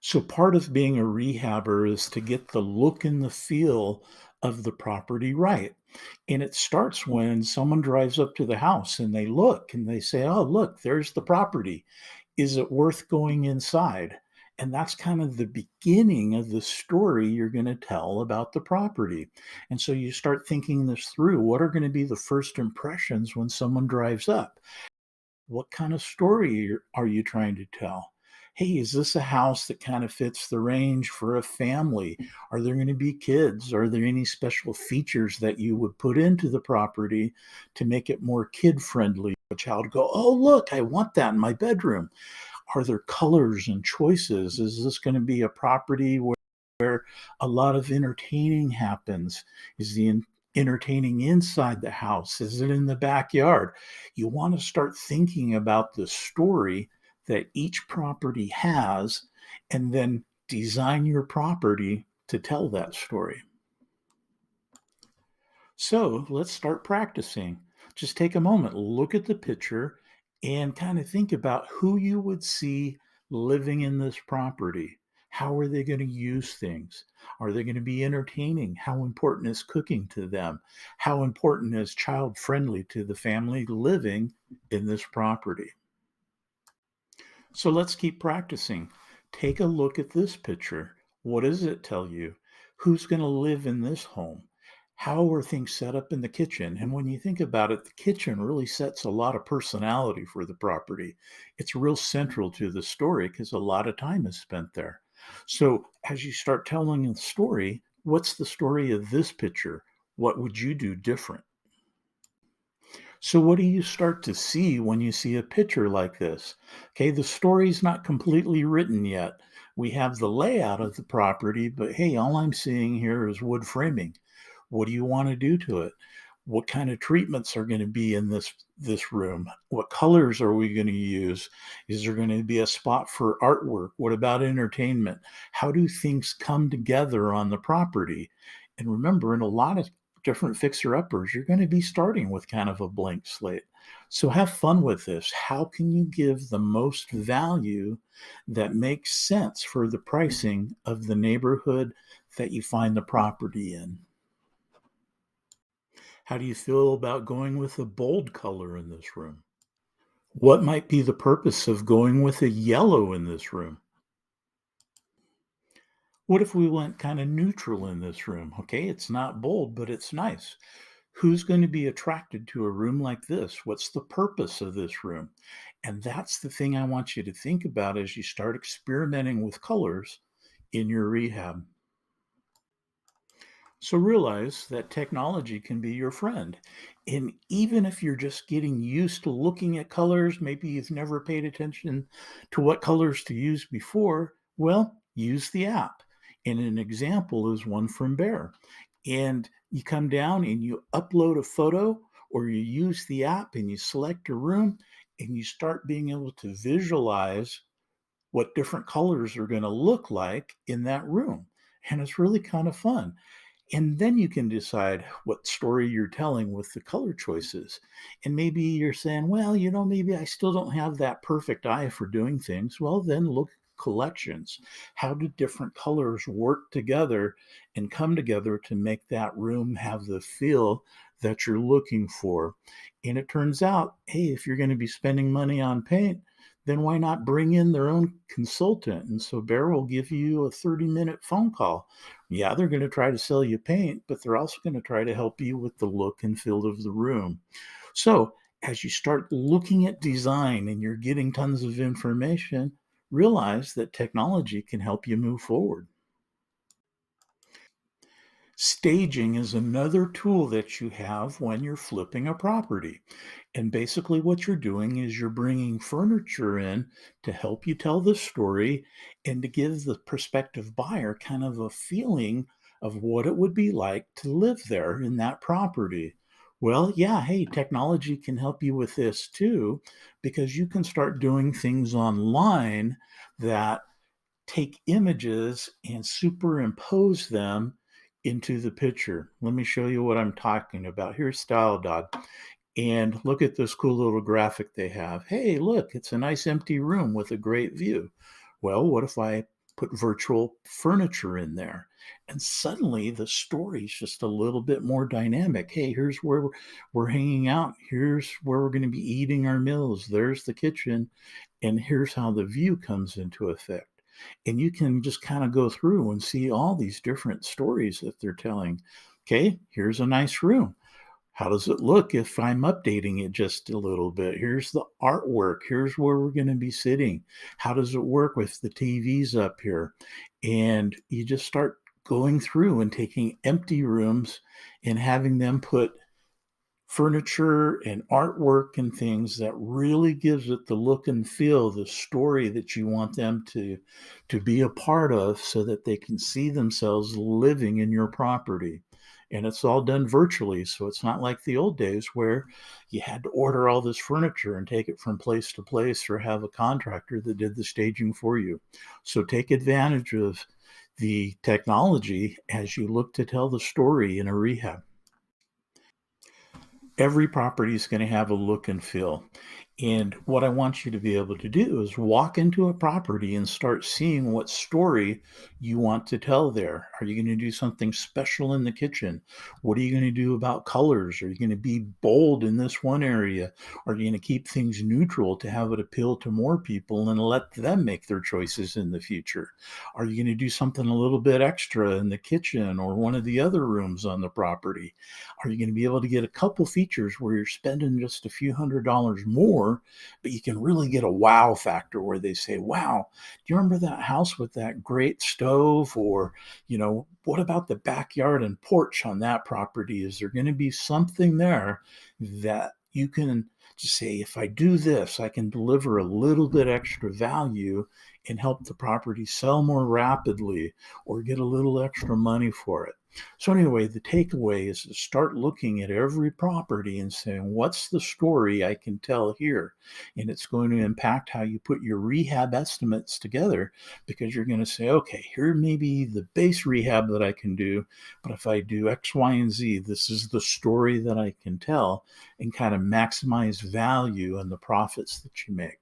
So part of being a rehabber is to get the look and the feel of the property right. And it starts when someone drives up to the house and they look and they say, "Oh, look, there's the property. Is it worth going inside?" And that's kind of the beginning of the story you're going to tell about the property. And so you start thinking this through. What are going to be the first impressions when someone drives up? What kind of story are you trying to tell? Hey, is this a house that kind of fits the range for a family? Are there going to be kids? Are there any special features that you would put into the property to make it more kid friendly? A child go, "Oh, look, I want that in my bedroom." Are there colors and choices? Is this going to be a property where a lot of entertaining happens? Is the entertaining inside the house? Is it in the backyard? You want to start thinking about the story that each property has and then design your property to tell that story. So let's start practicing. Just take a moment, look at the picture, and kind of think about who you would see living in this property. How are they going to use things? Are they going to be entertaining? How important is cooking to them? How important is child friendly to the family living in this property? So let's keep practicing. Take a look at this picture. What does it tell you? Who's going to live in this home? How are things set up in the kitchen? And when you think about it, the kitchen really sets a lot of personality for the property. It's real central to the story because a lot of time is spent there. So as you start telling the story, what's the story of this picture? What would you do different? So, what do you start to see when you see a picture like this? Okay, the story's not completely written yet. We have the layout of the property, but hey, all I'm seeing here is wood framing. What do you want to do to it? What kind of treatments are going to be in this room? What colors are we going to use? Is there going to be a spot for artwork? What about entertainment? How do things come together on the property? And remember, in a lot of different fixer uppers, you're going to be starting with kind of a blank slate. So have fun with this. How can you give the most value that makes sense for the pricing of the neighborhood that you find the property in? How do you feel about going with a bold color in this room? What might be the purpose of going with a yellow in this room? What if we went kind of neutral in this room? Okay, it's not bold, but it's nice. Who's going to be attracted to a room like this? What's the purpose of this room? And that's the thing I want you to think about as you start experimenting with colors in your rehab. So realize that technology can be your friend. And even if you're just getting used to looking at colors, maybe you've never paid attention to what colors to use before, well, use the app. And an example is one from Bear. And you come down and you upload a photo or you use the app and you select a room and you start being able to visualize what different colors are going to look like in that room. And it's really kind of fun. And then you can decide what story you're telling with the color choices. And maybe you're saying, well, maybe I still don't have that perfect eye for doing things. Well, then look at collections. How do different colors work together and come together to make that room have the feel that you're looking for? And it turns out, hey, if you're going to be spending money on paint, then why not bring in their own consultant? And so Bear will give you a 30-minute phone call. Yeah, they're going to try to sell you paint, but they're also going to try to help you with the look and feel of the room. So, as you start looking at design and you're getting tons of information, realize that technology can help you move forward. Staging is another tool that you have when you're flipping a property. And basically, what you're doing is you're bringing furniture in to help you tell the story and to give the prospective buyer kind of a feeling of what it would be like to live there in that property. Well, yeah, hey, technology can help you with this too, because you can start doing things online that take images and superimpose them into the picture. Let me show you what I'm talking about. Here's Style Dog. And look at this cool little graphic they have. Hey, look, it's a nice empty room with a great view. Well, what if I put virtual furniture in there. And suddenly the story's just a little bit more dynamic. Hey, here's where we're hanging out. Here's where we're going to be eating our meals. There's the kitchen. And here's how the view comes into effect. And you can just kind of go through and see all these different stories that they're telling. Okay, here's a nice room. How does it look if I'm updating it just a little bit? Here's the artwork. Here's where we're going to be sitting. How does it work with the TVs up here? And you just start going through and taking empty rooms and having them put furniture and artwork and things that really gives it the look and feel, the story that you want them to be a part of so that they can see themselves living in your property. And it's all done virtually, so it's not like the old days where you had to order all this furniture and take it from place to place or have a contractor that did the staging for you. So take advantage of the technology as you look to tell the story in a rehab. Every property is going to have a look and feel. And what I want you to be able to do is walk into a property and start seeing what story you want to tell there. Are you going to do something special in the kitchen? What are you going to do about colors? Are you going to be bold in this one area? Are you going to keep things neutral to have it appeal to more people and let them make their choices in the future? Are you going to do something a little bit extra in the kitchen or one of the other rooms on the property? Are you going to be able to get a couple features where you're spending just a few $100s more, but you can really get a wow factor where they say, wow, do you remember that house with that great stove? Or, what about the backyard and porch on that property? Is there going to be something there that you can just say, if I do this, I can deliver a little bit extra value and help the property sell more rapidly or get a little extra money for it? So anyway, the takeaway is to start looking at every property and saying, what's the story I can tell here? And it's going to impact how you put your rehab estimates together, because you're going to say, okay, here may be the base rehab that I can do, but if I do X, Y, and Z, this is the story that I can tell and kind of maximize value and the profits that you make.